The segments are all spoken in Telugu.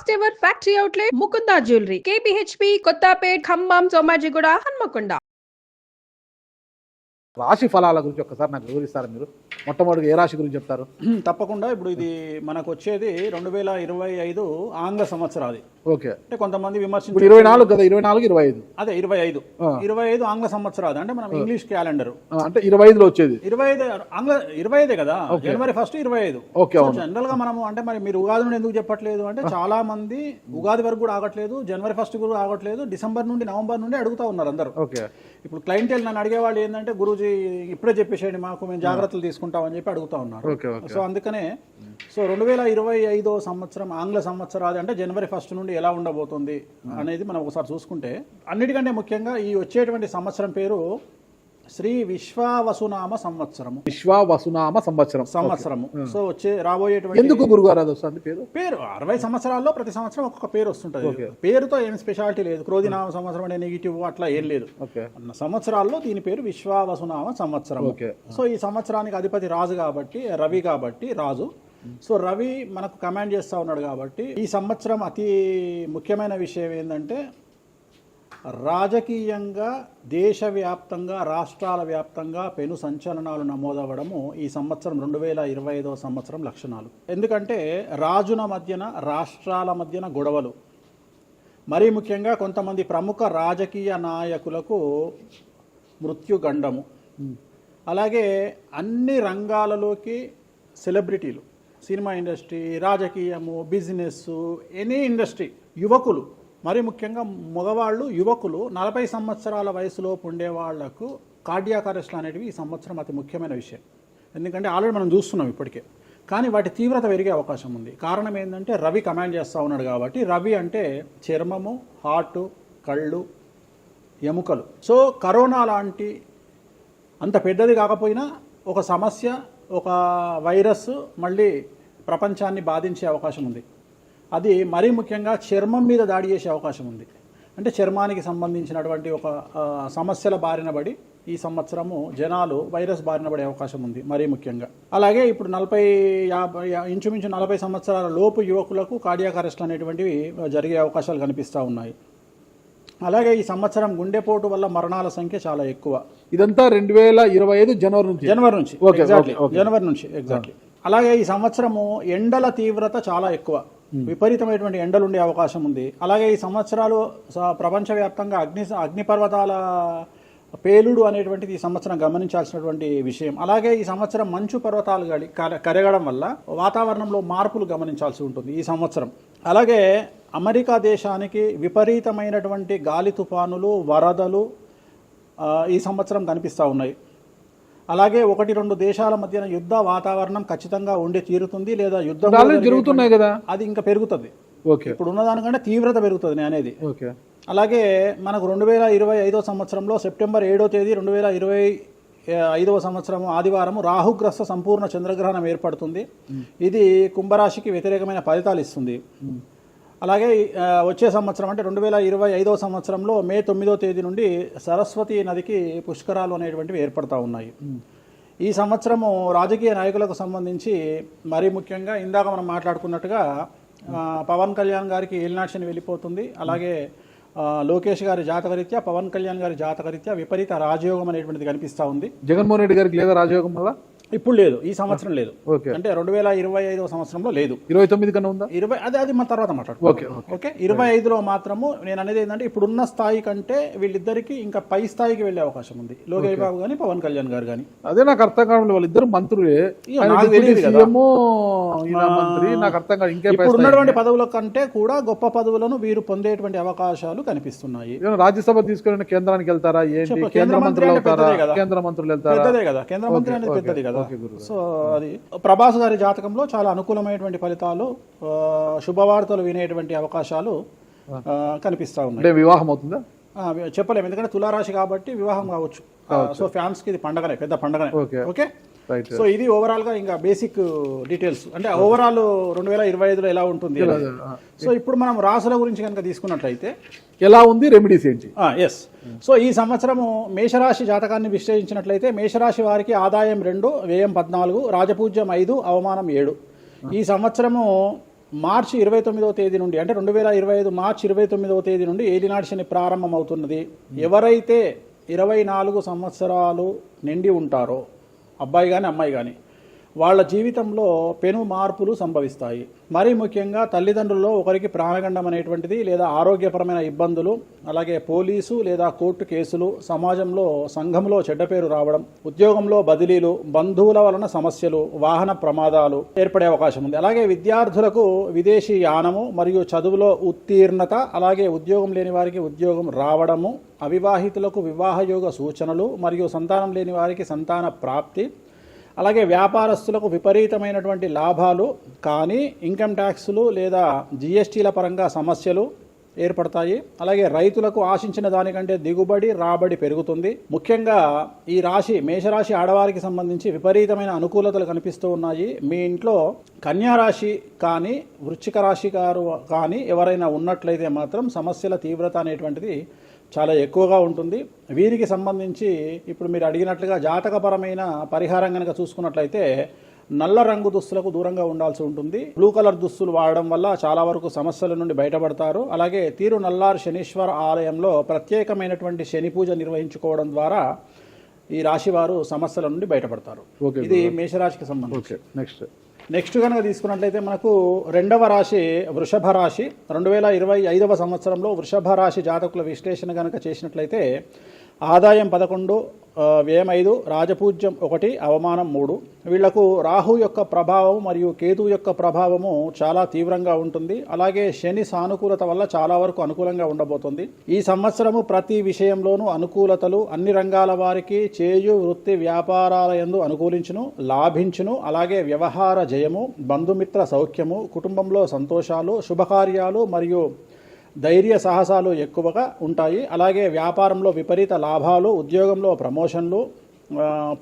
First ever factory outlet Mukunda jewellery KPHB Kothapet Khammam Somajiguda Hanamkonda. రాశి ఫలాల గురించి ఒక్కసారి నాకు వివరిస్తారు మీరు? మొట్టమొదటి ఏ రాశి గురించి చెప్తారు? తప్పకుండా. ఇప్పుడు ఇది మనకు వచ్చేది 2025 ఆంగ్ల సంవత్సరాది. ఓకే. అంటే కొంతమంది విమర్శించారు 24 కదా, 24 25 అదే 25 ఆంగ్ల సంవత్సరాది అంటే మనం ఇంగ్లీష్ క్యాలెండర్ అంటే 25లో వచ్చేది 25 ఆంగ్ల 25 కదా, జనవరి 1 25. ఓకే. జనరల్ గా మనము అంటే మరి మీరు ఉగాది నుండి ఎందుకు చెప్పట్లేదు అంటే చాలా మంది ఉగాది వరకు కూడా ఆగట్లేదు, జనవరి 1 కూడా ఆగట్లేదు, డిసెంబర్ నుండి నవంబర్ నుండి అడుగుతా ఉన్నారు అందరూ. ఓకే. ఇప్పుడు క్లయింటెల్ నన్ను అడిగేవాళ్ళు ఏంటంటే గురూజీ ఇప్పుడే చెప్పేసేయండి మాకు, మేము జాగ్రత్తలు తీసుకుంటామని చెప్పి అడుగుతా ఉన్నారు. సో అందుకనే 2025 సంవత్సరం ఆంగ్ల సంవత్సరాది అంటే జనవరి 1 నుండి ఎలా ఉండబోతుంది అనేది మనం ఒకసారి చూసుకుంటే, అన్నిటికంటే ముఖ్యంగా ఈ వచ్చేటువంటి సంవత్సరం పేరు శ్రీ విశ్వావసునామ సంవత్సరము. విశ్వావసునామ సంవత్సరము. సో రాబోయేటువంటి ఎందుకు గురుగారు అది వస్తుంది పేరు 60 సంవత్సరాల్లో ప్రతి సంవత్సరం ఒక్కొక్క పేరు వస్తుంటది. పేరుతో ఏం స్పెషాలిటీ లేదు, క్రోధినామ సంవత్సరం అనే నెగిటివ్ అట్లా ఏం లేదు. సంవత్సరాల్లో దీని పేరు విశ్వావసునామ సంవత్సరం. సో ఈ సంవత్సరానికి అధిపతి రాజు కాబట్టి, రవి కాబట్టి రాజు. సో రవి మనకు కమాండ్ చేస్తూ ఉన్నాడు కాబట్టి ఈ సంవత్సరం అతి ముఖ్యమైన విషయం ఏంటంటే రాజకీయంగా దేశవ్యాప్తంగా రాష్ట్రాల వ్యాప్తంగా పెను సంచలనాలు నమోదవ్వడము ఈ సంవత్సరం 2025 సంవత్సరం లక్షణాలు. ఎందుకంటే రాజుల మధ్యన రాష్ట్రాల మధ్యన గొడవలు, మరీ ముఖ్యంగా కొంతమంది ప్రముఖ రాజకీయ నాయకులకు మృత్యుగండము, అలాగే అన్ని రంగాలలోకి సెలబ్రిటీలు, సినిమా ఇండస్ట్రీ, రాజకీయము, బిజినెస్, ఎనీ ఇండస్ట్రీ, యువకులు, మరి ముఖ్యంగా మగవాళ్ళు యువకులు 40 సంవత్సరాల వయసులోపు ఉండే వాళ్లకు కార్డియాక్ అరెస్ట్లు అనేటివి ఈ సంవత్సరం అతి ముఖ్యమైన విషయం. ఎందుకంటే ఆల్రెడీ మనం చూస్తున్నాం ఇప్పటికే, కానీ వాటి తీవ్రత పెరిగే అవకాశం ఉంది. కారణం ఏంటంటే రవి కమాండ్ చేస్తూ ఉన్నాడు కాబట్టి. రవి అంటే చర్మము, హార్ట్, కళ్ళు, ఎముకలు. సో కరోనా లాంటి అంత పెద్దది కాకపోయినా ఒక సమస్య, ఒక వైరస్ మళ్ళీ ప్రపంచాన్ని బాధించే అవకాశం ఉంది. అది మరీ ముఖ్యంగా చర్మం మీద దాడి చేసే అవకాశం ఉంది. అంటే చర్మానికి సంబంధించినటువంటి ఒక సమస్యల బారిన పడి ఈ సంవత్సరము జనాలు వైరస్ బారిన పడే అవకాశం ఉంది మరీ ముఖ్యంగా. అలాగే ఇప్పుడు ఇంచుమించు 40 సంవత్సరాల లోపు యువకులకు కార్డియాక్ అరెస్ట్ అనేటువంటివి జరిగే అవకాశాలు కనిపిస్తూ ఉన్నాయి. అలాగే ఈ సంవత్సరం గుండెపోటు వల్ల మరణాల సంఖ్య చాలా ఎక్కువ. ఇదంతా 2025 జనవరి నుంచి ఎగ్జాక్ట్లీ. అలాగే ఈ సంవత్సరము ఎండల తీవ్రత చాలా ఎక్కువ, విపరీతమైనటువంటి ఎండలు ఉండే అవకాశం ఉంది. అలాగే ఈ సంవత్సరాలు ప్రపంచవ్యాప్తంగా అగ్నిపర్వతాల పేలుడు అనేటువంటిది ఈ సంవత్సరం గమనించాల్సినటువంటి విషయం. అలాగే ఈ సంవత్సరం మంచు పర్వతాలు కరగడం వల్ల వాతావరణంలో మార్పులు గమనించాల్సి ఉంటుంది ఈ సంవత్సరం. అలాగే అమెరికా దేశానికి విపరీతమైనటువంటి గాలి తుఫానులు, వరదలు ఈ సంవత్సరం కనిపిస్తూ ఉన్నాయి. అలాగే 1-2 దేశాల మధ్యన యుద్ధ వాతావరణం ఖచ్చితంగా ఉండి తీరుతుంది, లేదా యుద్ధం జరుగుతున్నాయి కదా, అది ఇంకా పెరుగుతుంది. ఇప్పుడు ఉన్నదానికంటే తీవ్రత పెరుగుతుంది నేను అనేది. అలాగే మనకు 2025 సంవత్సరంలో సెప్టెంబర్ 7వ తేదీ 2025 సంవత్సరం ఆదివారం రాహుగ్రస్త సంపూర్ణ చంద్రగ్రహణం ఏర్పడుతుంది. ఇది కుంభరాశికి వ్యతిరేకమైన ఫలితాలు ఇస్తుంది. అలాగే వచ్చే సంవత్సరం అంటే 2025 సంవత్సరంలో మే 9వ తేదీ నుండి సరస్వతి నదికి పుష్కరాలు అనేటువంటివి ఏర్పడతా ఉన్నాయి. ఈ సంవత్సరము రాజకీయ నాయకులకు సంబంధించి మరీ ముఖ్యంగా ఇందాక మనం మాట్లాడుకున్నట్టుగా పవన్ కళ్యాణ్ గారికి ఏలినాటి వెళ్ళిపోతుంది. అలాగే లోకేష్ గారి జాతకరీత్యా, పవన్ కళ్యాణ్ గారి జాతకరీత్యా విపరీత రాజయోగం అనేటువంటిది కనిపిస్తూ ఉంది. జగన్మోహన్ రెడ్డి గారికి లేదా రాజయోగం వల్ల? ఇప్పుడు లేదు, ఈ సంవత్సరం లేదు. అంటే 2025 సంవత్సరంలో లేదు. 29 కన్నా ఉందా? అది మన తర్వాత మాట్లాడుకోవాలి. ఓకే. 25లో మాత్రము నేను అనేది ఏంటంటే ఇప్పుడున్న స్థాయి కంటే వీళ్ళిద్దరికి ఇంకా పై స్థాయికి వెళ్లే అవకాశం ఉంది, లోకేష్ బాబు గానీ పవన్ కళ్యాణ్ గారు కానీ. అదే నాకు అర్థం కావడం, వాళ్ళిద్దరు మంత్రులే, నాకు అర్థం కాదు. ఇంకా ఇప్పుడు ఉన్నటువంటి పదవుల కంటే కూడా గొప్ప పదవులను వీరు పొందేటువంటి అవకాశాలు కనిపిస్తున్నాయి. రాజ్యసభ తీసుకుని కేంద్రానికి వెళ్తారా? కేంద్ర మంత్రులు వెళ్తారా? కేంద్ర మంత్రులు వెళ్తారా? పెద్దదే కదా, కేంద్ర మంత్రి అనేది పెద్దది కదా. సో అది ప్రభాస్ గారి జాతకంలో చాలా అనుకూలమైనటువంటి ఫలితాలు, శుభవార్తలు వినేటువంటి అవకాశాలు కనిపిస్తా ఉన్నాయి. వివాహం అవుతుందా చెప్పలేము, ఎందుకంటే తులారాశి కాబట్టి వివాహం కావచ్చు. సో ఫ్యాన్స్ కి ఇది పండగనే, పెద్ద పండగనే. ఓకే. సో ఇది ఓవరాల్ గా ఇంకా బేసిక్ డీటెయిల్స్, అంటే ఓవరాల్ 2025లో ఎలా ఉంటుంది. సో ఇప్పుడు మనం రాశుల గురించి కనుక తీసుకున్నట్లయితే ఎలా ఉంది, రెమెడీస్ ఏంటి? ఎస్. సో ఈ సంవత్సరము మేషరాశి జాతకాన్ని విశ్లేషించినట్లయితే మేషరాశి వారికి ఆదాయం 2, వ్యయం 14, రాజపూజ్యం 5, అవమానం 7. ఈ సంవత్సరము మార్చి 29వ తేదీ నుండి అంటే 2025 మార్చి 29వ తేదీ నుండి ఏలినాటి శని ప్రారంభమవుతున్నది. ఎవరైతే 24 సంవత్సరాలు నిండి ఉంటారో అబ్బాయి కానీ అమ్మాయి కానీ వాళ్ళ జీవితంలో పెను మార్పులు సంభవిస్తాయి. మరీ ముఖ్యంగా తల్లిదండ్రుల్లో ఒకరికి ప్రాణగండం అనేటువంటిది లేదా ఆరోగ్యపరమైన ఇబ్బందులు, అలాగే పోలీసు లేదా కోర్టు కేసులు, సమాజంలో సంఘంలో చెడ్డ పేరు రావడం, ఉద్యోగంలో బదిలీలు, బంధువుల వలన సమస్యలు, వాహన ప్రమాదాలు ఏర్పడే అవకాశం ఉంది. అలాగే విద్యార్థులకు విదేశీ యానము మరియు చదువులో ఉత్తీర్ణత, అలాగే ఉద్యోగం లేని వారికి ఉద్యోగం రావడము, అవివాహితులకు వివాహయోగ సూచనలు మరియు సంతానం లేని వారికి సంతాన ప్రాప్తి, అలాగే వ్యాపారస్తులకు విపరీతమైనటువంటి లాభాలు కానీ ఇన్కమ్ ట్యాక్సులు లేదా జిఎస్టీల పరంగా సమస్యలు ఏర్పడతాయి. అలాగే రైతులకు ఆశించిన దానికంటే దిగుబడి రాబడి పెరుగుతుంది. ముఖ్యంగా ఈ రాశి మేషరాశి ఆడవారికి సంబంధించి విపరీతమైన అనుకూలతలు కనిపిస్తూ ఉన్నాయి. మీ ఇంట్లో కన్యా రాశి కానీ వృశ్చిక రాశి గారు కానీ ఎవరైనా ఉన్నట్లయితే మాత్రం సమస్యల తీవ్రత అనేటువంటిది చాలా ఎక్కువగా ఉంటుంది. వీరికి సంబంధించి ఇప్పుడు మీరు అడిగినట్లుగా జాతకపరమైన పరిహారం కనుక చూసుకున్నట్లయితే నల్ల రంగు దుస్తులకు దూరంగా ఉండాల్సి ఉంటుంది. బ్లూ కలర్ దుస్తులు వాడడం వల్ల చాలా వరకు సమస్యల నుండి బయటపడతారు. అలాగే తీరు నల్లారు శనీశ్వర ఆలయంలో ప్రత్యేకమైనటువంటి శని పూజ నిర్వహించుకోవడం ద్వారా ఈ రాశి వారు సమస్యల నుండి బయటపడతారు. ఇది మేషరాశికి సంబంధించి. నెక్స్ట్ కనుక తీసుకున్నట్లయితే మనకు రెండవ రాశి వృషభ రాశి. 2025వ సంవత్సరంలో వృషభ రాశి జాతకుల విశ్లేషణ కనుక చేసినట్లయితే ఆదాయం 11, వ్యయం 5, రాజపూజ్యం 1, అవమానం 3. వీళ్లకు రాహు యొక్క ప్రభావం మరియు కేతు యొక్క ప్రభావము చాలా తీవ్రంగా ఉంటుంది. అలాగే శని సానుకూలత వల్ల చాలా వరకు అనుకూలంగా ఉండబోతుంది. ఈ సంవత్సరము ప్రతి విషయంలోనూ అనుకూలతలు అన్ని రంగాల వారికి చేయు వృత్తి వ్యాపారాలయందు అనుకూలించును, లాభించును. అలాగే వ్యవహార జయము, బంధుమిత్ర సౌఖ్యము, కుటుంబంలో సంతోషాలు, శుభకార్యాలు మరియు ధైర్య సాహసాలు ఎక్కువగా ఉంటాయి. అలాగే వ్యాపారంలో విపరీత లాభాలు, ఉద్యోగంలో ప్రమోషన్లు,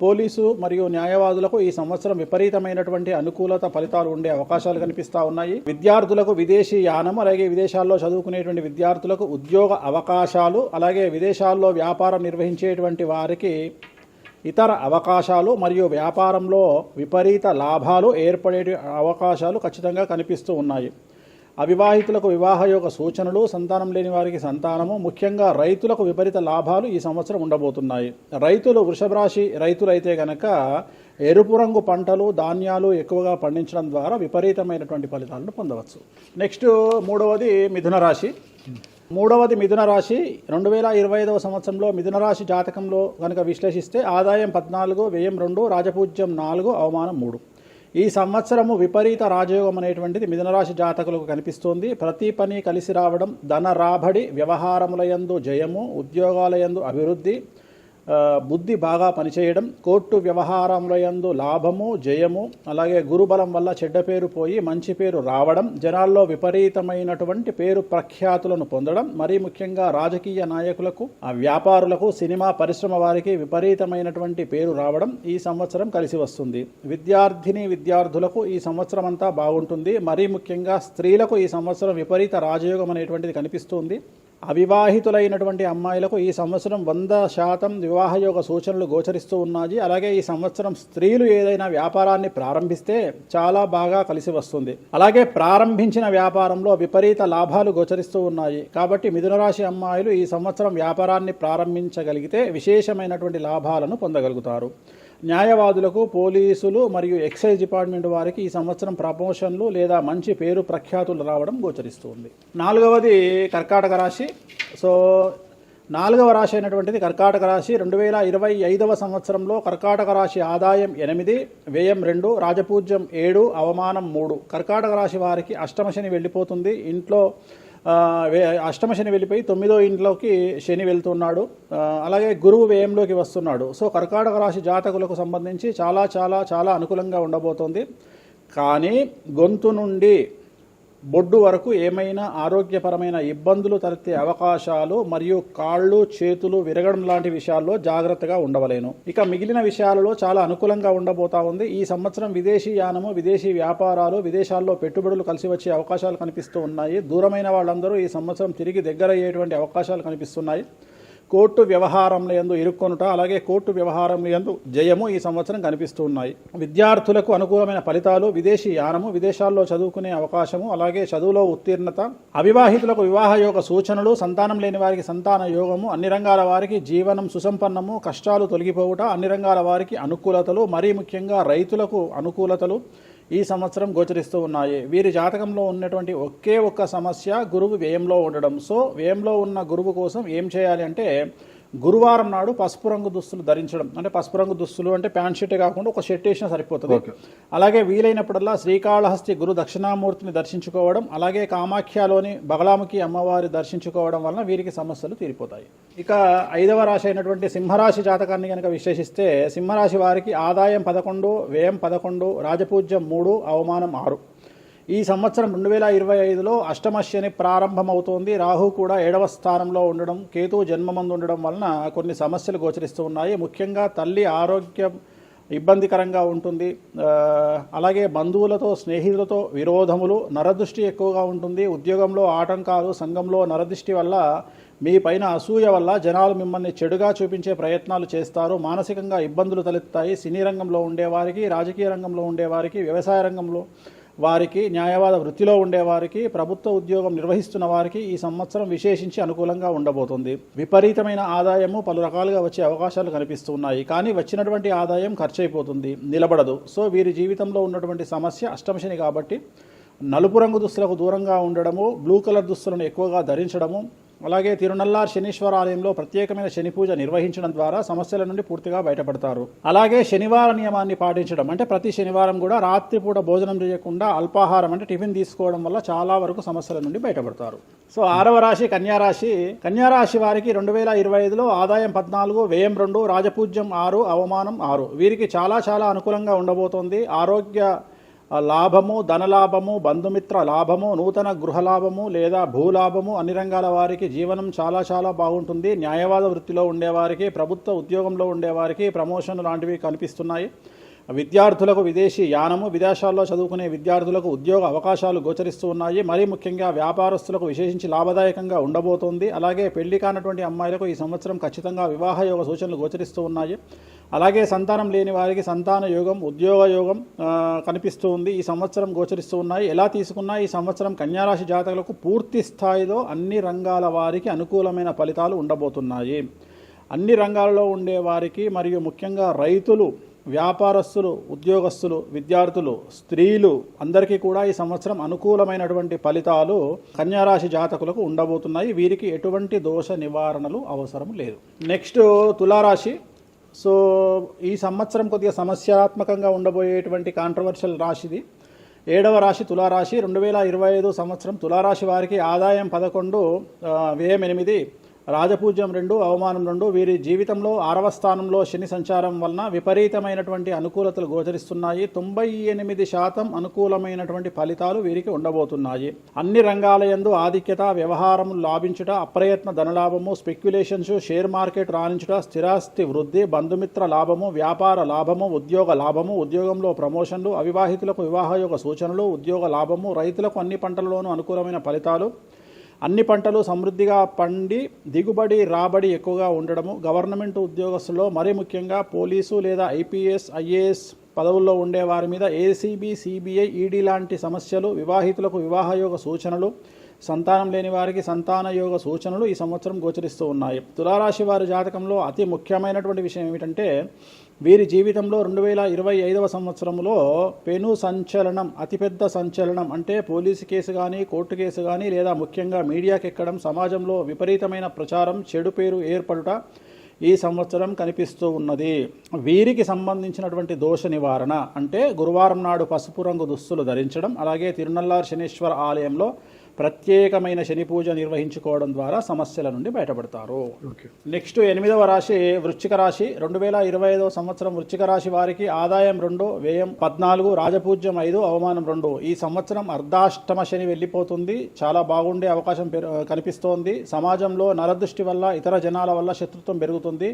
పోలీసు మరియు న్యాయవాదులకు ఈ సంవత్సరం విపరీతమైనటువంటి అనుకూలత ఫలితాలు ఉండే అవకాశాలు కనిపిస్తూ ఉన్నాయి. విద్యార్థులకు విదేశీ యానం, అలాగే విదేశాల్లో చదువుకునేటువంటి విద్యార్థులకు ఉద్యోగ అవకాశాలు, అలాగే విదేశాల్లో వ్యాపారం నిర్వహించేటువంటి వారికి ఇతర అవకాశాలు మరియు వ్యాపారంలో విపరీత లాభాలు ఏర్పడే అవకాశాలు ఖచ్చితంగా కనిపిస్తూ ఉన్నాయి. అవివాహితులకు వివాహయోగ సూచనలు, సంతానం లేని వారికి సంతానము, ముఖ్యంగా రైతులకు విపరీత లాభాలు ఈ సంవత్సరం ఉండబోతున్నాయి. రైతులు వృషభ రాశి రైతులైతే గనక ఎరుపు రంగు పంటలు, ధాన్యాలు ఎక్కువగా పండించడం ద్వారా విపరీతమైనటువంటి ఫలితాలను పొందవచ్చు. నెక్స్ట్ మూడవది మిథున రాశి. మిథున రాశి 2025వ సంవత్సరంలో మిథున రాశి జాతకంలో కనుక విశ్లేషిస్తే ఆదాయం 14, వ్యయం 2, రాజపూజ్యం 4, అవమానం 3. ఈ సంవత్సరము విపరీత రాజయోగం అనేటువంటిది మిథునరాశి జాతకులకు కనిపిస్తోంది. ప్రతి పని కలిసి రావడం, ధన రాబడి, వ్యవహారములయందు జయము, ఉద్యోగాలయందు అభివృద్ధి, బుద్ధి బాగా పనిచేయడం, కోర్టు వ్యవహారములయందు లాభము, జయము, అలాగే గురుబలం వల్ల చెడ్డ పేరు పోయి మంచి పేరు రావడం, జనాల్లో విపరీతమైనటువంటి పేరు ప్రఖ్యాతులను పొందడం, మరీ ముఖ్యంగా రాజకీయ నాయకులకు, వ్యాపారులకు, సినిమా పరిశ్రమ వారికి విపరీతమైనటువంటి పేరు రావడం ఈ సంవత్సరం కలిసి వస్తుంది. విద్యార్థులకు ఈ సంవత్సరం అంతా బాగుంటుంది. మరీ ముఖ్యంగా స్త్రీలకు ఈ సంవత్సరం విపరీత రాజయోగం అనేటువంటిది కనిపిస్తుంది. అవివాహితులైనటువంటి అమ్మాయిలకు ఈ సంవత్సరం 100% వివాహయోగ సూచనలు గోచరిస్తూ ఉన్నాయి. అలాగే ఈ సంవత్సరం స్త్రీలు ఏదైనా వ్యాపారాన్ని ప్రారంభిస్తే చాలా బాగా కలిసి వస్తుంది. అలాగే ప్రారంభించిన వ్యాపారంలో విపరీత లాభాలు గోచరిస్తూ ఉన్నాయి. కాబట్టి మిథున రాశి అమ్మాయిలు ఈ సంవత్సరం వ్యాపారాన్ని ప్రారంభించగలిగితే విశేషమైనటువంటి లాభాలను పొందగలుగుతారు. న్యాయవాదులకు, పోలీసులు మరియు ఎక్సైజ్ డిపార్ట్మెంట్ వారికి ఈ సంవత్సరం ప్రమోషన్లు లేదా మంచి పేరు ప్రఖ్యాతులు రావడం గోచరిస్తుంది. నాలుగవది కర్కాటక రాశి. సో 4వ రాశి అయినటువంటిది కర్కాటక రాశి. 2025వ సంవత్సరంలో కర్కాటక రాశి ఆదాయం 8, వ్యయం 2, రాజపూజ్యం 7, అవమానం 3. కర్కాటక రాశి వారికి అష్టమ శని వెళ్ళిపోతుంది. ఇంట్లో అష్టమ శని వెళ్ళిపోయి 9వ ఇంట్లోకి శని వెళ్తున్నాడు. అలాగే గురువు వ్యయంలోకి వస్తున్నాడు. సో కర్కాటక రాశి జాతకులకు సంబంధించి చాలా చాలా చాలా అనుకూలంగా ఉండబోతోంది. కానీ గొంతు నుండి బొడ్డు వరకు ఏమైనా ఆరోగ్యపరమైన ఇబ్బందులు తలెత్తే అవకాశాలు మరియు కాళ్ళు, చేతులు విరగడం లాంటి విషయాల్లో జాగ్రత్తగా ఉండవలేను. ఇక మిగిలిన విషయాలలో చాలా అనుకూలంగా ఉండబోతా ఉంది. ఈ సంవత్సరం విదేశీ యానము, విదేశీ వ్యాపారాలు, విదేశాల్లో పెట్టుబడులు కలిసి వచ్చే అవకాశాలు కనిపిస్తూ ఉన్నాయి. దూరమైన వాళ్ళందరూ ఈ సంవత్సరం తిరిగి దగ్గర అయ్యేటువంటి అవకాశాలు కనిపిస్తున్నాయి. కోర్టు వ్యవహారంలో యందు ఇరుక్కొనుట, అలాగే కోర్టు వ్యవహారంలో యందు జయము ఈ సంవత్సరం కనిపిస్తూ ఉన్నాయి. విద్యార్థులకు అనుకూలమైన ఫలితాలు, విదేశీ యానము, విదేశాల్లో చదువుకునే అవకాశము, అలాగే చదువులో ఉత్తీర్ణత, అవివాహితులకు వివాహ యోగ సూచనలు, సంతానం లేని వారికి సంతాన యోగము, అన్ని రంగాల వారికి జీవనం సుసంపన్నము, కష్టాలు తొలగిపోవుట, అన్ని రంగాల వారికి అనుకూలతలు, మరీ ముఖ్యంగా రైతులకు అనుకూలతలు ఈ సంవత్సరం గోచరిస్తూ ఉన్నాయి. వీరి జాతకంలో ఉన్నటువంటి ఒకే ఒక్క సమస్య గురువు వ్యయంలో ఉండడం. సో వ్యయంలో ఉన్న గురువు కోసం ఏం చేయాలి అంటే గురువారం నాడు పసుపు రంగు దుస్తులు ధరించడం. అంటే పసుపు రంగు దుస్తులు అంటే ప్యాంట్ షర్టే కాకుండా ఒక షర్ట్ వేసినా సరిపోతుంది. అలాగే వీలైనప్పుడల్లా శ్రీకాళహస్తి గురు దక్షిణామూర్తిని దర్శించుకోవడం, అలాగే కామాఖ్యలోని బగలాముఖి అమ్మవారి దర్శించుకోవడం వలన వీరికి సమస్యలు తీరిపోతాయి. ఇక 5వ రాశి అయినటువంటి సింహరాశి జాతకాన్ని కనుక విశ్లేషిస్తే సింహరాశి వారికి ఆదాయం 11, వ్యయం 11, రాజపూజ్యం 3, అవమానం 6. ఈ సంవత్సరం 2025లో అష్టమ శని ప్రారంభమవుతోంది. రాహు కూడా 7వ స్థానంలో ఉండడం, కేతు జన్మమందు ఉండడం వలన కొన్ని సమస్యలు గోచరిస్తూ ఉన్నాయి. ముఖ్యంగా తల్లి ఆరోగ్యం ఇబ్బందికరంగా ఉంటుంది. అలాగే బంధువులతో, స్నేహితులతో విరోధములు, నరదృష్టి ఎక్కువగా ఉంటుంది. ఉద్యోగంలో ఆటంకాలు, సంఘంలో నరదృష్టి వల్ల మీ పైన అసూయ వల్ల జనాలు మిమ్మల్ని చెడుగా చూపించే ప్రయత్నాలు చేస్తారు. మానసికంగా ఇబ్బందులు తలెత్తాయి. సినీ రంగంలో ఉండేవారికి, రాజకీయ రంగంలో ఉండేవారికి, వ్యవసాయ రంగంలో వారికి, న్యాయవాద వృత్తిలో ఉండేవారికి, ప్రభుత్వ ఉద్యోగం నిర్వహిస్తున్న వారికి ఈ సంవత్సరం విశేషించి అనుకూలంగా ఉండబోతుంది. విపరీతమైన ఆదాయము పలు రకాలుగా వచ్చే అవకాశాలు కనిపిస్తున్నాయి. కానీ వచ్చినటువంటి ఆదాయం ఖర్చు అయిపోతుంది, నిలబడదు. సో వీరి జీవితంలో ఉన్నటువంటి సమస్య అష్టమశని కాబట్టి నలుపు రంగు దుస్తులకు దూరంగా ఉండడము, బ్లూ కలర్ దుస్తులను ఎక్కువగా ధరించడము, అలాగే తిరునల్లార్ శనీశ్వర ఆలయంలో ప్రత్యేకమైన శని పూజ నిర్వహించడం ద్వారా సమస్యల నుండి పూర్తిగా బయటపడతారు. అలాగే శనివార నియమాన్ని పాటించడం, అంటే ప్రతి శనివారం కూడా రాత్రిపూట భోజనం చేయకుండా అల్పాహారం అంటే టిఫిన్ తీసుకోవడం వల్ల చాలా వరకు సమస్యల నుండి బయటపడతారు. సో 6వ రాశి కన్యారాశి. కన్యారాశి వారికి 2025లో ఆదాయం 14, వ్యయం 2, రాజపూజ్యం 6, అవమానం 6. వీరికి చాలా చాలా అనుకూలంగా ఉండబోతోంది. ఆరోగ్య లాభము, ధనలాభము, బంధుమిత్ర లాభము, నూతన గృహలాభము లేదా భూలాభము, అన్ని రంగాల వారికి జీవనం చాలా చాలా బాగుంటుంది. న్యాయవాద వృత్తిలో ఉండేవారికి, ప్రభుత్వ ఉద్యోగంలో ఉండేవారికి ప్రమోషన్ లాంటివి కనిపిస్తున్నాయి. విద్యార్థులకు విదేశీ యానము, విదేశాల్లో చదువుకునే విద్యార్థులకు ఉద్యోగ అవకాశాలు గోచరిస్తూ ఉన్నాయి. మరీ ముఖ్యంగా వ్యాపారస్తులకు విశేషించి లాభదాయకంగా ఉండబోతోంది. అలాగే పెళ్లి కానటువంటి అమ్మాయిలకు ఈ సంవత్సరం ఖచ్చితంగా వివాహ యోగ సూచనలు గోచరిస్తూ ఉన్నాయి. అలాగే సంతానం లేని వారికి సంతాన యోగం, ఉద్యోగ యోగం కనిపిస్తూ ఉంది. ఈ సంవత్సరం గోచరిస్తూ ఉన్నాయి. ఎలా తీసుకున్నా ఈ సంవత్సరం కన్యారాశి జాతకులకు పూర్తి స్థాయిలో అన్ని రంగాల వారికి అనుకూలమైన ఫలితాలు ఉండబోతున్నాయి. అన్ని రంగాలలో ఉండే వారికి మరియు ముఖ్యంగా రైతులు, వ్యాపారస్తులు, ఉద్యోగస్తులు, విద్యార్థులు, స్త్రీలు అందరికీ కూడా ఈ సంవత్సరం అనుకూలమైనటువంటి ఫలితాలు కన్యారాశి జాతకులకు ఉండబోతున్నాయి. వీరికి ఎటువంటి దోష నివారణలు అవసరం లేదు. నెక్స్ట్ తులారాశి. సో ఈ సంవత్సరం కొద్దిగా సమస్యాత్మకంగా ఉండబోయేటువంటి కాంట్రవర్షియల్ రాశిది 7వ రాశి తులారాశి. 2025 సంవత్సరం తులారాశి వారికి ఆదాయం 11, వ్యయం 8, రాజపూజ్యం 2, అవమానం 2. వీరి జీవితంలో 6వ స్థానంలో శని సంచారం వలన విపరీతమైనటువంటి అనుకూలతలు గోచరిస్తున్నాయి. 98% అనుకూలమైనటువంటి ఫలితాలు వీరికి ఉండబోతున్నాయి. అన్ని రంగాల యందు ఆధిక్యత, వ్యవహారం లాభించుట, అప్రయత్న ధనలాభము, స్పెక్యులేషన్స్, షేర్ మార్కెట్ రాణించుట, స్థిరాస్తి వృద్ధి, బంధుమిత్ర లాభము, వ్యాపార లాభము, ఉద్యోగ లాభము, ఉద్యోగంలో ప్రమోషన్లు, అవివాహితులకు వివాహయోగ సూచనలు, ఉద్యోగ లాభము, రైతులకు అన్ని పంటలలోనూ అనుకూలమైన ఫలితాలు, అన్ని పంటలు సమృద్ధిగా పండి దిగుబడి రాబడి ఎక్కువగా ఉండడము, గవర్నమెంట్ ఉద్యోగస్తుల్లో మరీ ముఖ్యంగా పోలీసు లేదా ఐపీఎస్, ఐఏఎస్ పదవుల్లో ఉండే వారి మీద ఏసీబీ, సిబిఐ, ఈడీ లాంటి సమస్యలు, వివాహితులకు వివాహయోగ సూచనలు, సంతానం లేని వారికి సంతాన యోగ సూచనలు ఈ సంవత్సరం గోచరిస్తూ ఉన్నాయి. తులారాశి వారి జాతకంలో అతి ముఖ్యమైనటువంటి విషయం ఏమిటంటే వీరి జీవితంలో 2025వ సంవత్సరంలో పెను సంచలనం, అతిపెద్ద సంచలనం అంటే పోలీసు కేసు కానీ, కోర్టు కేసు కానీ, లేదా ముఖ్యంగా మీడియాకి ఎక్కడం, సమాజంలో విపరీతమైన ప్రచారం, చెడు పేరు ఏర్పడుట ఈ సంవత్సరం కనిపిస్తూ ఉన్నది. వీరికి సంబంధించినటువంటి దోష నివారణ అంటే గురువారం నాడు పసుపు రంగు దుస్తులు ధరించడం, అలాగే తిరునల్లార్ శనీశ్వర ఆలయంలో ప్రత్యేకమైన శని పూజ నిర్వహించుకోవడం ద్వారా సమస్యల నుండి బయటపడతారు. నెక్స్ట్ 8వ రాశి వృశ్చిక రాశి. 2025వ సంవత్సరం వృశ్చిక రాశి వారికి ఆదాయం 2, వ్యయం 14, రాజపూజ్యం 5, అవమానం 2. ఈ సంవత్సరం అర్ధాష్టమ శని వెళ్ళిపోతుంది. చాలా బాగుండే అవకాశం కనిపిస్తోంది. సమాజంలో నరదృష్టి వల్ల, ఇతర జనాల వల్ల శత్రుత్వం పెరుగుతుంది.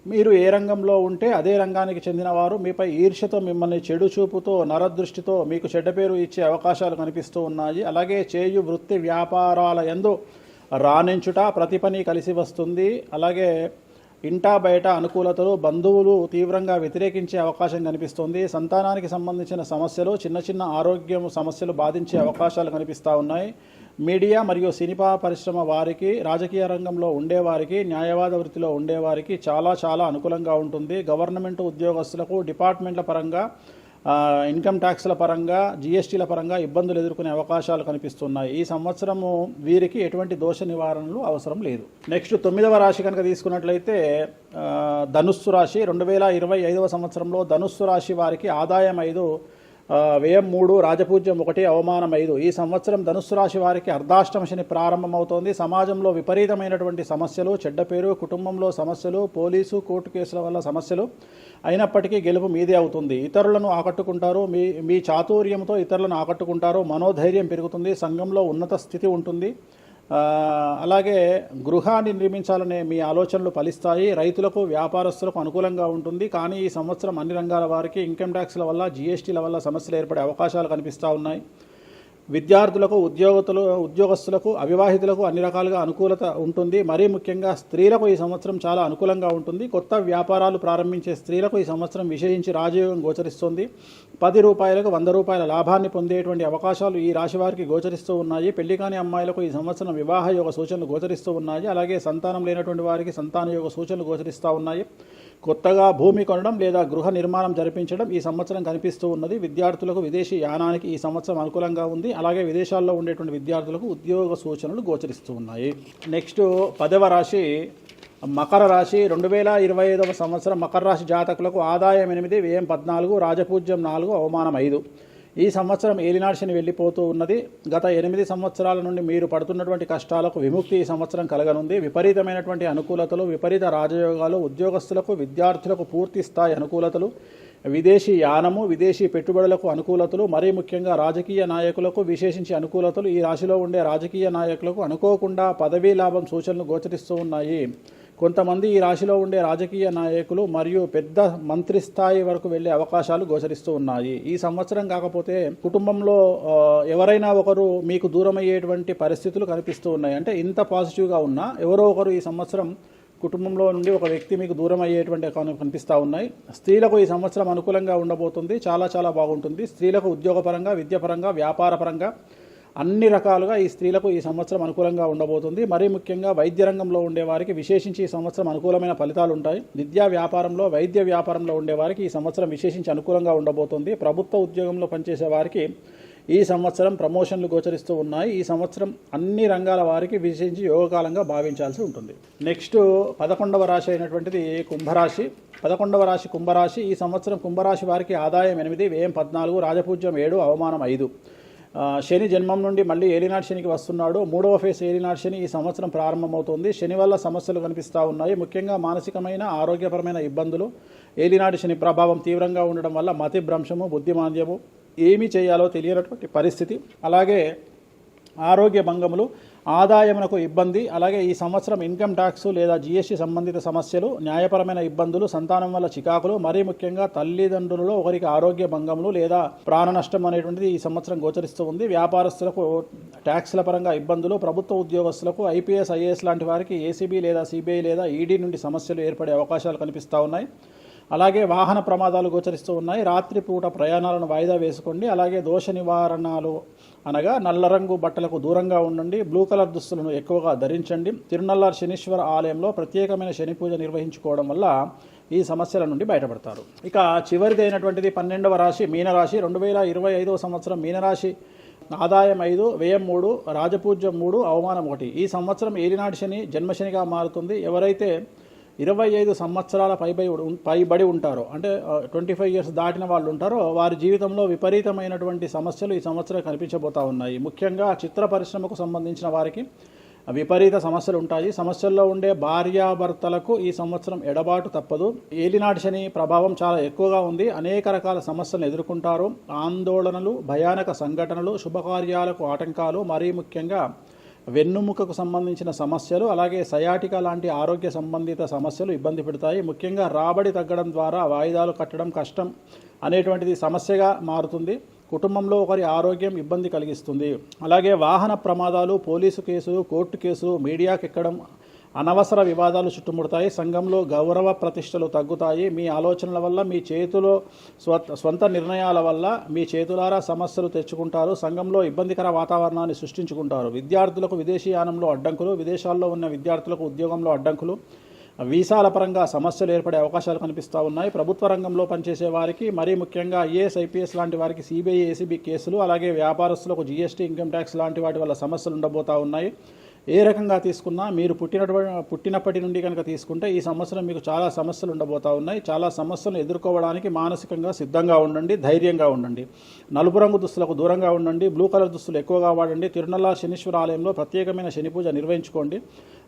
మీరు ఏ రంగంలో ఉంటే అదే రంగానికి చెందినవారు మీపై ఈర్ష్యతో, మిమ్మల్ని చెడు చూపుతో, నరదృష్టితో మీకు చెడ్డ పేరు ఇచ్చే అవకాశాలు కనిపిస్తూ ఉన్నాయి. అలాగే చేయు వృత్తి వ్యాపారాల యందు రాణించుట, ప్రతి పని కలిసి వస్తుంది. అలాగే ఇంటా బయట అనుకూలతలు, బంధువులు తీవ్రంగా వ్యతిరేకించే అవకాశం కనిపిస్తుంది. సంతానానికి సంబంధించిన సమస్యలు, చిన్న చిన్న ఆరోగ్యం సమస్యలు బాధించే అవకాశాలు కనిపిస్తూ ఉన్నాయి. మీడియా మరియు సినిమా పరిశ్రమ వారికి, రాజకీయ రంగంలో ఉండేవారికి, న్యాయవాద వృత్తిలో ఉండేవారికి చాలా చాలా అనుకూలంగా ఉంటుంది. గవర్నమెంట్ ఉద్యోగస్తులకు డిపార్ట్మెంట్ల పరంగా, ఇన్కమ్ ట్యాక్స్ల పరంగా, జిఎస్టీల పరంగా ఇబ్బందులు ఎదుర్కొనే అవకాశాలు కనిపిస్తున్నాయి. ఈ సంవత్సరము వీరికి ఎటువంటి దోష నివారణలు అవసరం లేదు. నెక్స్ట్ 9వ రాశి కనుక తీసుకున్నట్లయితే ధనుస్సు రాశి. 2025వ సంవత్సరంలో ధనుస్సు రాశి వారికి ఆదాయం 5, వ్యయం 3, రాజపూజ్యం 1, అవమానం 5. ఈ సంవత్సరం ధనుస్సు రాశి వారికి అర్ధాష్టమ శని ప్రారంభమవుతోంది. సమాజంలో విపరీతమైనటువంటి సమస్యలు, చెడ్డ పేరు, కుటుంబంలో సమస్యలు, పోలీసు కోర్టు కేసుల వల్ల సమస్యలు అయినప్పటికీ గెలుపు మీదే అవుతుంది. ఇతరులను ఆకట్టుకుంటారు. మీ చాతుర్యంతో ఇతరులను ఆకట్టుకుంటారు. మనోధైర్యం పెరుగుతుంది. సంఘంలో ఉన్నత స్థితి ఉంటుంది. అలాగే గృహాన్ని నిర్మించాలనే మీ ఆలోచనలు ఫలిస్తాయి. రైతులకు, వ్యాపారస్తులకు అనుకూలంగా ఉంటుంది. కానీ ఈ సంవత్సరం అన్ని రంగాల వారికి ఇన్కమ్ ట్యాక్స్ల వల్ల, జిఎస్టీల వల్ల సమస్యలు ఏర్పడే అవకాశాలు కనిపిస్తూ ఉన్నాయి. విద్యార్థులకు, ఉద్యోగస్తులకు, అవివాహితులకు అన్ని రకాలుగా అనుకూలత ఉంటుంది. మరీ ముఖ్యంగా స్త్రీలకు ఈ సంవత్సరం చాలా అనుకూలంగా ఉంటుంది. కొత్త వ్యాపారాలు ప్రారంభించే స్త్రీలకు ఈ సంవత్సరం విశేషించి రాజయోగం గోచరిస్తుంది. 10 రూపాయలకు 100 రూపాయల లాభాన్ని పొందేటువంటి అవకాశాలు ఈ రాశి వారికి గోచరిస్తూ ఉన్నాయి. పెళ్లి కాని అమ్మాయిలకు ఈ సంవత్సరం వివాహ యోగ సూచనలు గోచరిస్తూ ఉన్నాయి. అలాగే సంతానం లేనటువంటి వారికి సంతాన యోగ సూచనలు గోచరిస్తూ ఉన్నాయి. కొత్తగా భూమి కొనడం లేదా గృహ నిర్మాణం జరిపించడం ఈ సంవత్సరం కనిపిస్తూ ఉన్నది. విద్యార్థులకు విదేశీ యానానికి ఈ సంవత్సరం అనుకూలంగా ఉంది. అలాగే విదేశాల్లో ఉండేటువంటి విద్యార్థులకు ఉద్యోగ సూచనలు గోచరిస్తూ ఉన్నాయి. నెక్స్ట్ 10వ రాశి మకర రాశి. 2025వ సంవత్సరం మకర రాశి జాతకులకు ఆదాయం 8, వ్యయం 14, రాజపూజ్యం 4, అవమానం 5. ఈ సంవత్సరం ఏలినాటి శని వెళ్ళిపోతూ ఉన్నది. గత 8 సంవత్సరాల నుండి మీరు పడుతున్నటువంటి కష్టాలకు విముక్తి ఈ సంవత్సరం కలగనుంది. విపరీతమైనటువంటి అనుకూలతలు, విపరీత రాజయోగాలు, ఉద్యోగస్తులకు, విద్యార్థులకు పూర్తి స్థాయి అనుకూలతలు, విదేశీ యానము, విదేశీ పెట్టుబడులకు అనుకూలతలు, మరీ ముఖ్యంగా రాజకీయ నాయకులకు విశేషించి అనుకూలతలు. ఈ రాశిలో ఉండే రాజకీయ నాయకులకు అనుకోకుండా పదవీ లాభం సూచనలు గోచరిస్తూ ఉన్నాయి. కొంతమంది ఈ రాశిలో ఉండే రాజకీయ నాయకులు మరియు పెద్ద మంత్రి స్థాయి వరకు వెళ్లే అవకాశాలు గోచరిస్తూ ఉన్నాయి. ఈ సంవత్సరం కాకపోతే కుటుంబంలో ఎవరైనా ఒకరు మీకు దూరం అయ్యేటువంటి పరిస్థితులు కనిపిస్తూ ఉన్నాయి. అంటే ఇంత పాజిటివ్గా ఉన్నా ఎవరో ఒకరు ఈ సంవత్సరం కుటుంబంలో నుండి ఒక వ్యక్తి మీకు దూరం అయ్యేటువంటి కనిపిస్తూ ఉన్నాయి. స్త్రీలకు ఈ సంవత్సరం అనుకూలంగా ఉండబోతుంది. చాలా చాలా బాగుంటుంది. స్త్రీలకు ఉద్యోగపరంగా, విద్యాపరంగా, వ్యాపారపరంగా అన్ని రకాలుగా ఈ స్త్రీలకు ఈ సంవత్సరం అనుకూలంగా ఉండబోతుంది. మరీ ముఖ్యంగా వైద్య రంగంలో ఉండేవారికి విశేషించి ఈ సంవత్సరం అనుకూలమైన ఫలితాలు ఉంటాయి. విద్యా వ్యాపారంలో, వైద్య వ్యాపారంలో ఉండేవారికి ఈ సంవత్సరం విశేషించి అనుకూలంగా ఉండబోతుంది. ప్రభుత్వ ఉద్యోగంలో పనిచేసే వారికి ఈ సంవత్సరం ప్రమోషన్లు గోచరిస్తూ ఉన్నాయి. ఈ సంవత్సరం అన్ని రంగాల వారికి విశేషించి యోగకాలంగా భావించాల్సి ఉంటుంది. నెక్స్ట్ 11వ రాశి అయినటువంటిది కుంభరాశి. 11వ రాశి కుంభరాశి. ఈ సంవత్సరం కుంభరాశి వారికి ఆదాయం 8, వ్యయం 14, రాజపూజ్యం 7, అవమానం 5. శని జన్మం నుండి మళ్ళీ ఏలినాటి శనికి వస్తున్నాడు. 3వ ఫేజ్ ఏలినాటి శని ఈ సంవత్సరం ప్రారంభమవుతుంది. శని వల్ల సమస్యలు కనిపిస్తూ ఉన్నాయి. ముఖ్యంగా మానసికమైన, ఆరోగ్యపరమైన ఇబ్బందులు. ఏలినాటి శని ప్రభావం తీవ్రంగా ఉండడం వల్ల మతి భ్రంశము, బుద్ధిమాంద్యము, ఏమీ చేయాలో తెలియనటువంటి పరిస్థితి, అలాగే ఆరోగ్య భంగములు, ఆదాయమునకు ఇబ్బంది, అలాగే ఈ సంవత్సరం ఇన్కమ్ ట్యాక్స్ లేదా జిఎస్టీ సంబంధిత సమస్యలు, న్యాయపరమైన ఇబ్బందులు, సంతానం వల్ల చికాకులు, మరీ ముఖ్యంగా తల్లిదండ్రులలో ఒకరికి ఆరోగ్య భంగములు లేదా ప్రాణ నష్టం అనేటువంటిది ఈ సంవత్సరం గోచరిస్తూ ఉంది. వ్యాపారస్తులకు ట్యాక్స్ల పరంగా ఇబ్బందులు, ప్రభుత్వ ఉద్యోగస్తులకు, ఐపీఎస్, ఐఏఎస్ లాంటి వారికి ఏసీబీ లేదా సిబిఐ లేదా ఈడీ నుండి సమస్యలు ఏర్పడే అవకాశాలు కనిపిస్తూ ఉన్నాయి. అలాగే వాహన ప్రమాదాలు గోచరిస్తూ ఉన్నాయి. రాత్రిపూట ప్రయాణాలను వాయిదా వేసుకోండి. అలాగే దోష నివారణలు అనగా నల్ల రంగు బట్టలకు దూరంగా ఉండండి. బ్లూ కలర్ దుస్తులను ఎక్కువగా ధరించండి. తిరునల్లార్ శనీశ్వర ఆలయంలో ప్రత్యేకమైన శని పూజ నిర్వహించుకోవడం వల్ల ఈ సమస్యల నుండి బయటపడతారు. ఇక చివరిది అయినటువంటిది 12వ రాశి మీనరాశి. 2025వ సంవత్సరం మీనరాశి ఆదాయం 5, వ్యయం 3, రాజపూజ్యం 3, అవమానం 1. ఈ సంవత్సరం ఏలినాటి శని జన్మశనిగా మారుతుంది. ఎవరైతే 25 సంవత్సరాల పైబడి ఉంటారో, అంటే 25 ఇయర్స్ దాటిన వాళ్ళు ఉంటారో, వారి జీవితంలో విపరీతమైనటువంటి సమస్యలు ఈ సంవత్సరం కనిపించబోతా ఉన్నాయి. ముఖ్యంగా చిత్ర పరిశ్రమకు సంబంధించిన వారికి విపరీత సమస్యలు ఉంటాయి. సమస్యల్లో ఉండే భార్యాభర్తలకు ఈ సంవత్సరం ఎడబాటు తప్పదు. ఏలినాటి శని ప్రభావం చాలా ఎక్కువగా ఉంది. అనేక రకాల సమస్యలను ఎదుర్కొంటారు. ఆందోళనలు, భయానక సంఘటనలు, శుభకార్యాలకు ఆటంకాలు, మరీ ముఖ్యంగా వెన్నుముకకు సంబంధించిన సమస్యలు, అలాగే సయాటికా లాంటి ఆరోగ్య సంబంధిత సమస్యలు ఇబ్బంది పెడతాయి. ముఖ్యంగా రాబడి తగ్గడం ద్వారా వాయిదాలు కట్టడం కష్టం అనేటువంటిది సమస్యగా మారుతుంది. కుటుంబంలో ఒకరి ఆరోగ్యం ఇబ్బంది కలిగిస్తుంది. అలాగే వాహన ప్రమాదాలు, పోలీసు కేసులు, కోర్టు కేసు, మీడియాకి ఎక్కడం, అనవసర వివాదాలు చుట్టుముడతాయి. సంఘంలో గౌరవ ప్రతిష్టలు తగ్గుతాయి. మీ ఆలోచనల వల్ల, మీ చేతిలో స్వంత నిర్ణయాల వల్ల మీ చేతులారా సమస్యలు తెచ్చుకుంటారు. సంఘంలో ఇబ్బందికర వాతావరణాన్ని సృష్టించుకుంటారు. విద్యార్థులకు విదేశీయానంలో అడ్డంకులు, విదేశాల్లో ఉన్న విద్యార్థులకు ఉద్యోగంలో అడ్డంకులు, వీసాల పరంగా సమస్యలు ఏర్పడే అవకాశాలు కనిపిస్తూ ఉన్నాయి. ప్రభుత్వ రంగంలో పనిచేసే వారికి, మరీ ముఖ్యంగా ఐఏఎస్, ఐపీఎస్ లాంటి వారికి సిబిఐ, ఏసీబీ కేసులు, అలాగే వ్యాపారస్తులకు జీఎస్టీ, ఇన్కమ్ ట్యాక్స్ లాంటి వాటి వల్ల సమస్యలు ఉండబోతూ ఉన్నాయి. ఏ రకంగా తీసుకున్నా మీరు పుట్టినప్పటి నుండి కనుక తీసుకుంటే ఈ సంవత్సరం మీకు చాలా సమస్యలు ఉండబోతూ ఉన్నాయి. చాలా సమస్యలను ఎదుర్కోవడానికి మానసికంగా సిద్ధంగా ఉండండి, ధైర్యంగా ఉండండి. నలుపు రంగు దుస్తులకు దూరంగా ఉండండి. బ్లూ కలర్ దుస్తులు ఎక్కువగా వాడండి. తిరునల్ల శనీశ్వర ఆలయంలో ప్రత్యేకమైన శని పూజ నిర్వహించుకోండి.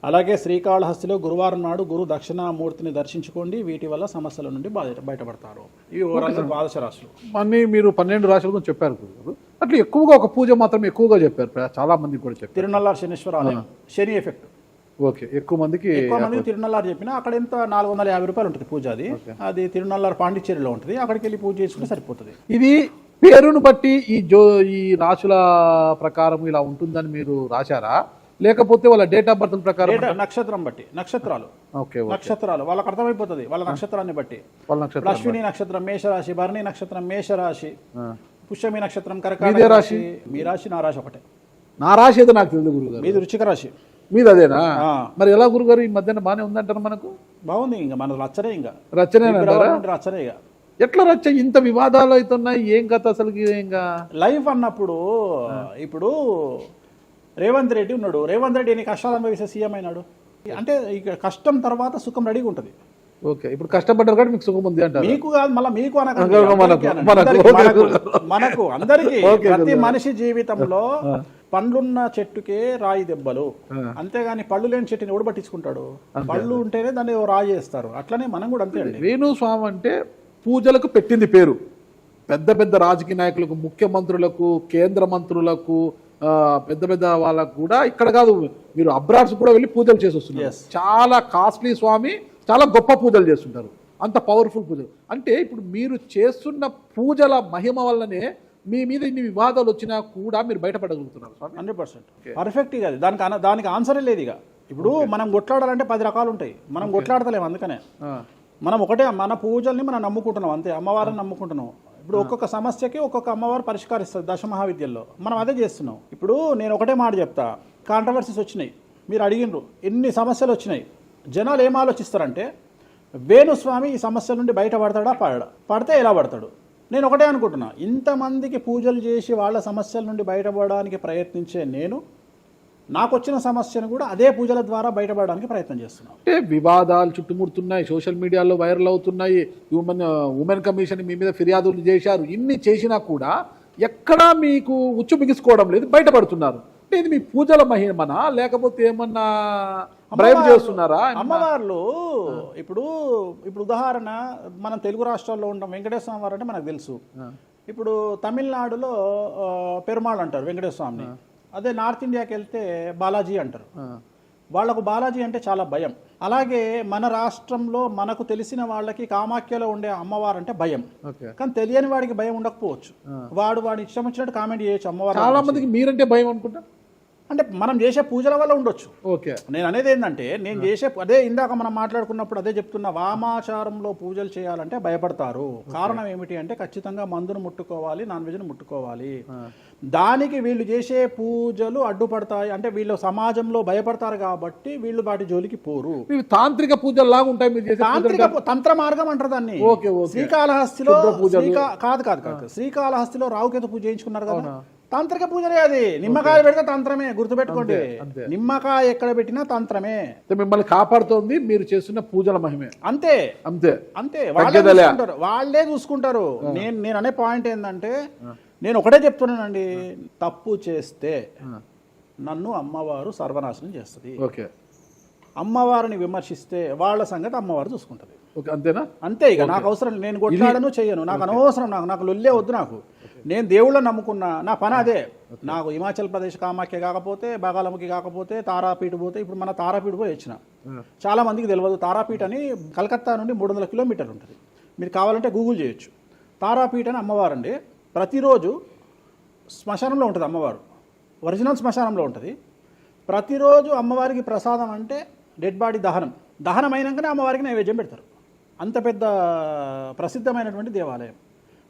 అలాగే శ్రీకాళహస్తిలో గురువారం నాడు గురు దక్షిణామూర్తిని దర్శించుకోండి. వీటి వల్ల సమస్యల నుండి బయటపడతారు. ఇవి ద్వాదశ రాశులు. అన్ని మీరు 12 రాశుల గురించి చెప్పారు గురుగారు. అట్లా ఎక్కువగా ఒక పూజ మాత్రం ఎక్కువగా చెప్పారు, చాలా మందికి కూడా చెప్పారు. తిరునల్లారు శనీశ్వర ఆలయం, శని ఎఫెక్ట్. ఓకే, ఎక్కువ మందికి తిరునల్లారు చెప్పిన అక్కడ ఎంత 450 రూపాయలు ఉంటుంది పూజ. అది తిరునల్లారు పాండిచ్చేరిలో ఉంటుంది. అక్కడికి వెళ్ళి పూజ చేసుకుంటే సరిపోతుంది. ఇది పేరును బట్టి ఈ రాశుల ప్రకారం ఇలా ఉంటుందని మీరు రాశారా, లేకపోతే వాళ్ళ డేట్ ఆఫ్ బర్త్ ప్రకారం? నక్షత్రం బట్టి, నక్షత్రాలు. ఓకే, నక్షత్రాలు వాళ్ళకి అర్థమైపోతుంది వాళ్ళ నక్షత్రాన్ని బట్టి. అశ్విని నక్షత్రం మేషరాశి, భరణి నక్షత్రం మేషరాశి, పుష్యమి నక్షత్రం కర్కాటక రాశి. మీ రాశి నా రాశి ఒకటే. నా రాశి ఏదో నాకు తెలియదు గురుగారు. మీది వృశ్చిక రాశి. మీది అదేనా? మరి ఎలా గురుగారు ఈ మధ్యన బాగానే ఉందంటారు? మనకు బాగుంది. ఇంకా మన రచ్చనే, ఇంకా రచ్చనే రచ్చనే. ఇక ఎట్లా రచ్చ? ఇంత వివాదాలు అవుతున్నాయి, ఏం కథ అసలు? ఇంకా లైఫ్ అన్నప్పుడు ఇప్పుడు రేవంత్ రెడ్డి ఉన్నాడు. రేవంత్ రెడ్డి ఎన్ని కష్టాలు అనుభవిస్తే సీఎం అయినాడు అంటే ఇక కష్టం తర్వాత సుఖం రెడీగా ఉంటుంది. ఓకే, ఇప్పుడు కష్టపడ్డారు కాబట్టి మీకు సుఖం ఉంది అంటారు. మీకు కాదు, మళ్ళీ మీకు మనకు అందరికీ. ప్రతి మనిషి జీవితంలో పండ్లున్న చెట్టుకే రాయి దెబ్బలు, అంతేగాని పళ్ళు లేని చెట్టుని ఎవడు పట్టించుకుంటాడు? పళ్ళు ఉంటేనే దాన్ని రాయి చేస్తారు. అట్లనే మనం కూడా అంతే అండి. వేణుస్వామి అంటే పూజలకు పెట్టింది పేరు. పెద్ద పెద్ద రాజకీయ నాయకులకు, ముఖ్యమంత్రులకు, కేంద్ర మంత్రులకు, పెద్ద పెద్ద వాళ్ళకు కూడా, ఇక్కడ కాదు మీరు అబ్రాడ్స్ కూడా వెళ్ళి పూజలు చేసి వస్తున్నారు. చాలా కాస్ట్లీ స్వామి, చాలా గొప్ప పూజలు చేస్తుంటారు, అంత పవర్ఫుల్ పూజలు. అంటే ఇప్పుడు మీరు చేస్తున్న పూజల మహిమ వల్లనే మీ మీద ఇన్ని వివాదాలు వచ్చినా కూడా మీరు బయటపడగలుగుతున్నారు. 100% పర్ఫెక్ట్. ఇక దానికి ఆన్సరే లేదు. ఇక ఇప్పుడు మనం కొట్లాడాలంటే 10 రకాలు ఉంటాయి, మనం కొట్లాడతలేము. అందుకనే మనం ఒకటే, మన పూజల్ని మనం నమ్ముకుంటున్నాం అంతే, అమ్మవారిని నమ్ముకుంటున్నాం. ఇప్పుడు ఒక్కొక్క సమస్యకి ఒక్కొక్క అమ్మవారు పరిష్కరిస్తుంది దశమహావిద్యల్లో. మనం అదే చేస్తున్నాం. ఇప్పుడు నేను ఒకటే మాట చెప్తా, కాంట్రవర్సీస్ వచ్చినాయి, మీరు అడిగినరు, ఎన్ని సమస్యలు వచ్చినాయి. జనాలు ఏం ఆలోచిస్తారంటే వేణుస్వామి ఈ సమస్యల నుండి బయటపడతాడా, పడితే ఎలా పడతాడు? నేను ఒకటే అనుకుంటున్నా, ఇంతమందికి పూజలు చేసి వాళ్ళ సమస్యల నుండి బయటపడడానికి ప్రయత్నించే నేను, నాకు వచ్చిన సమస్యను కూడా అదే పూజల ద్వారా బయటపడడానికి ప్రయత్నం చేస్తున్నాను. అంటే వివాదాలు చుట్టుముడుతున్నాయి, సోషల్ మీడియాలో వైరల్ అవుతున్నాయి, ఉమెన్ కమిషన్ మీ మీద ఫిర్యాదులు చేశారు. ఇన్ని చేసినా కూడా ఎక్కడా మీకు ఉచ్చు బిగుసుకోవడం లేదు, బయటపడుతున్నారు. అంటే ఇది మీ పూజల మహిమనా, లేకపోతే ఏమన్నా బ్రైబ్ చేస్తున్నారా? అమ్మవార్లు ఇప్పుడు ఉదాహరణ, మనం తెలుగు రాష్ట్రాల్లో ఉంటాం, వెంకటేశ్వర వారు అంటే మనకు తెలుసు. ఇప్పుడు తమిళనాడులో పెరుమాళ్ అంటారు వెంకటేశ్వర స్వామిని. అదే నార్త్ ఇండియాకి వెళ్తే బాలాజీ అంటారు. వాళ్లకు బాలాజీ అంటే చాలా భయం. అలాగే మన రాష్ట్రంలో మనకు తెలిసిన వాళ్ళకి కామాఖ్యలో ఉండే అమ్మవారు అంటే భయం. కానీ తెలియని వాడికి భయం ఉండకపోవచ్చు, వాడి ఇష్టం వచ్చినట్టు కామెంట్ చేయొచ్చు అమ్మవారు. చాలా మందికి మీరంటే భయం అనుకుంటా. అంటే మనం చేసే పూజల వల్ల ఉండొచ్చు. ఓకే, నేను అనేది ఏంటంటే, నేను చేసే అదే ఇందాక మనం మాట్లాడుకున్నప్పుడు అదే చెప్తున్నా, వామాచారంలో పూజలు చేయాలంటే భయపడతారు. కారణం ఏమిటి అంటే ఖచ్చితంగా మందును ముట్టుకోవాలి, నాన్ వెజ్ను ముట్టుకోవాలి. దానికి వీళ్ళు చేసే పూజలు అడ్డుపడతాయి. అంటే వీళ్ళు సమాజంలో భయపడతారు కాబట్టి వీళ్ళు వాటి జోలికి పోరు. తాంత్రిక పూజలు లాగా ఉంటాయి మీరు చేసే. తాంత్రిక తంత్ర మార్గం అంటారు దాన్ని. శ్రీకాళహస్తిలో కాదు శ్రీకాళహస్తిలో రావుకేతు పూజ చేయించుకున్నారు కదా, తాంత్రిక పూజనే అది. నిమ్మకాయ పెడితే తంత్రమే, గుర్తుపెట్టుకోండి. నిమ్మకాయ ఎక్కడ పెట్టినా తంత్రమే. మిమ్మల్ని కాపాడుతోంది మీరు చేస్తున్న పూజల మహిమే. అంతే అంతే అంతే, వాళ్ళే చూసుకుంటారు. నేను అనే పాయింట్ ఏంటంటే, నేను ఒకటే చెప్తున్నానండి, తప్పు చేస్తే నన్ను అమ్మవారు సర్వనాశనం చేస్తుంది. ఓకే, అమ్మవారిని విమర్శిస్తే వాళ్ళ సంగతి అమ్మవారు చూసుకుంటది. అంతేనా? అంతే. ఇక నాకు అవసరం, నేను కొట్లాడను చెయ్యను, నాకు అనవసరం, నాకు లొల్లే వద్దు. నాకు నేను దేవుళ్ళని నమ్ముకున్నా, నా పని అదే. నాకు హిమాచల్ ప్రదేశ్ కామాఖ్య కాకపోతే, బాగాలముఖి కాకపోతే, తారాపీఠ పోతే, ఇప్పుడు మన తారాపీఠ పోయి వచ్చిన. చాలా మందికి తెలియదు, తారాపీఠ అని కలకత్తా నుండి 300 కిలోమీటర్లు ఉంటుంది. మీరు కావాలంటే గూగుల్ చేయొచ్చు. తారాపీఠ అని అమ్మవారండి. ప్రతిరోజు శ్మశానంలో ఉంటుంది అమ్మవారు, ఒరిజినల్ శ్మశానంలో ఉంటుంది. ప్రతిరోజు అమ్మవారికి ప్రసాదం అంటే డెడ్ బాడీ దహనం అయినాకనే అమ్మవారికి నైవేద్యం పెడతారు. అంత పెద్ద ప్రసిద్ధమైనటువంటి దేవాలయం.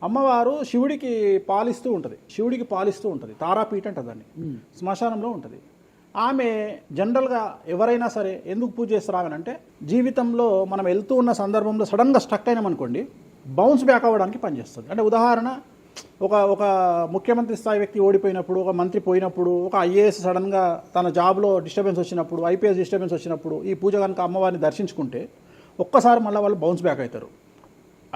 అమ్మవారు శివుడికి పాలిస్తూ ఉంటుంది, తారాపీఠ అంటుంది దాన్ని, శ్మశానంలో ఉంటుంది. ఆమె జనరల్గా ఎవరైనా సరే ఎందుకు పూజ చేస్తారాగనంటే, జీవితంలో మనం వెళ్తూ ఉన్న సందర్భంలో సడన్గా స్టక్ అయినామనుకోండి, బౌన్స్ బ్యాక్ అవ్వడానికి పనిచేస్తుంది. అంటే ఉదాహరణ, ఒక ముఖ్యమంత్రి స్థాయి వ్యక్తి ఓడిపోయినప్పుడు, ఒక మంత్రి పోయినప్పుడు, ఒక ఐఏఎస్ సడన్గా తన జాబ్లో డిస్టర్బెన్స్ వచ్చినప్పుడు, ఐపీఎస్ డిస్టర్బెన్స్ వచ్చినప్పుడు ఈ పూజ కనుక అమ్మవారిని దర్శించుకుంటే ఒక్కసారి మళ్ళీ వాళ్ళు బౌన్స్ బ్యాక్ అవుతారు.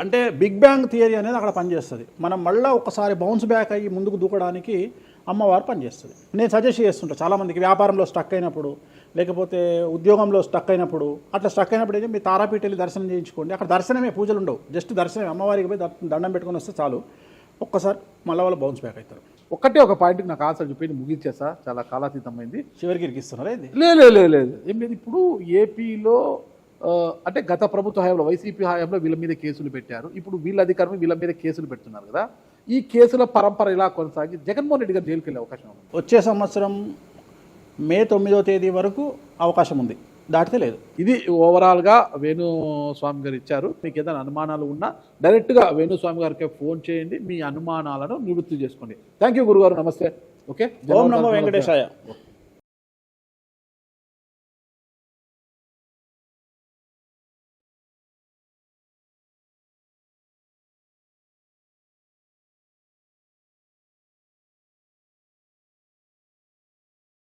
అంటే బిగ్ బ్యాంగ్ థియరీ అనేది అక్కడ పనిచేస్తుంది. మనం మళ్ళీ ఒక్కసారి బౌన్స్ బ్యాక్ అయ్యి ముందుకు దూకడానికి అమ్మవారు పనిచేస్తుంది. నేను సజెస్ట్ చేస్తుంటా చాలామందికి, వ్యాపారంలో స్టక్ అయినప్పుడు, లేకపోతే ఉద్యోగంలో స్టక్ అయినప్పుడు, అట్లా స్టక్ అయినప్పుడు అయితే మీ తారాపీఠ వెళ్ళి దర్శనం చేయించుకోండి. అక్కడ దర్శనమే, పూజలు ఉండవు, జస్ట్ దర్శనమే. అమ్మవారికి పోయి దండం పెట్టుకొని వస్తే చాలు, ఒక్కసారి మళ్ళీ వాళ్ళు బౌన్స్ బ్యాక్ అవుతారు. ఒక పాయింట్కి నాకు ఆన్సర్ చెప్పి ముగించేసా, చాలా కాలాతీతమైంది. చివరికి ఇరికిస్తున్నారా ఇది? లేదు ఏం లేదు. ఇప్పుడు ఏపీలో అంటే గత ప్రభుత్వ హయాంలో, వైసీపీ హయాంలో వీళ్ళ మీద కేసులు పెట్టారు. ఇప్పుడు వీళ్ళ అధికారం వీళ్ళ మీద కేసులు పెడుతున్నారు కదా. ఈ కేసుల పరంపర ఇలా కొనసాగి జగన్మోహన్ రెడ్డి గారు జైలుకి వెళ్ళే అవకాశం ఉంది. వచ్చే సంవత్సరం మే 9వ తేదీ వరకు అవకాశం ఉంది, దాటితే లేదు. ఇది ఓవరాల్గా వేణుస్వామి గారు ఇచ్చారు. మీకు ఏదైనా అనుమానాలు ఉన్నా డైరెక్ట్గా వేణుస్వామి గారికి ఫోన్ చేయండి, మీ అనుమానాలను నివృత్తి చేసుకోండి. థ్యాంక్ యూ గురుగారు, నమస్తే. ఓకే, ఓం నమో వెంకటేశాయ.